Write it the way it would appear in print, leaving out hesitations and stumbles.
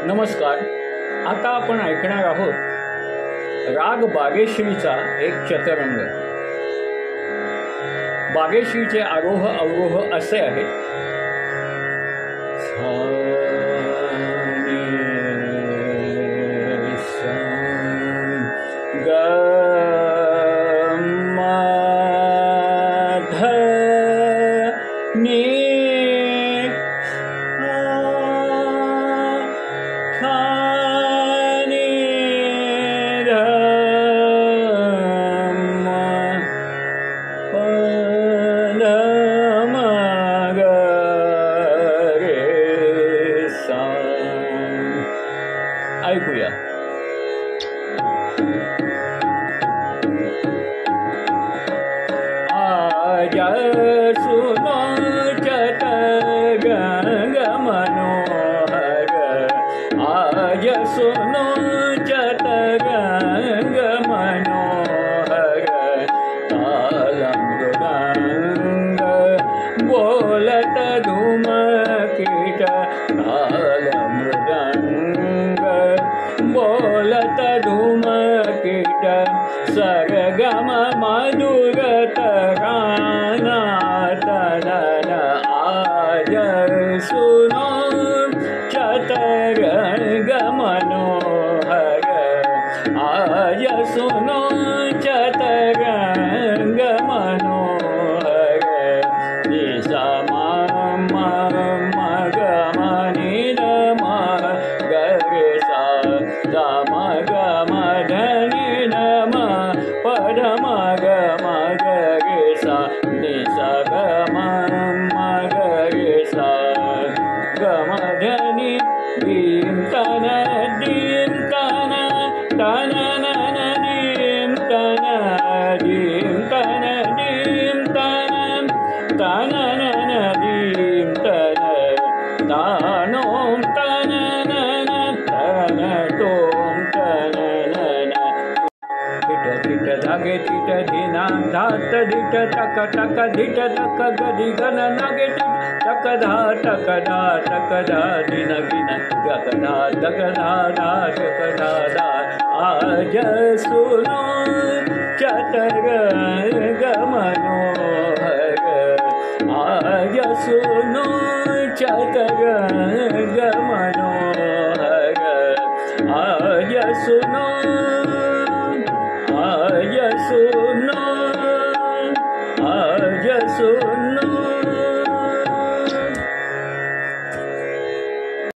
नमस्कार. आता आपण ऐकणार आहोत राग बागेश्रीचा एक चतरंग. बागेश्रीचे आरोह अवरोह असे आहेत. ऐकूया. आज सुनो चतरंग मनोहर, आज सुनो चतरंग मनोहर, ताल मृदंग बोलत धूमकीट, ताल मृदंग बोलत धूमकीट, सरगम मधुर तराना तनन. आज सुनो चतरंग मनोहर, आज सुनो चतरंग मनोहर. निसा म ग म नि ध म ग रे सा, सा म ग म ध नि ध म प ध म ग रे सा, नि सा ग म ग रे सा, ग म ध नि दीम तन दीम तन तन नन दीम तन दीम तन दीम तन तन नन दीम तन तानोम तन नन तन तोम तन नन. धिट धिट धागे धिट धिना धात धिट टक टक धिट धक गधी गण नागे टक धा टक धा टक धा दिन गिन गक धा टक धा धा टक धा धा. आज सुनो चतरंग मनोहर, आज सुनो चतरंग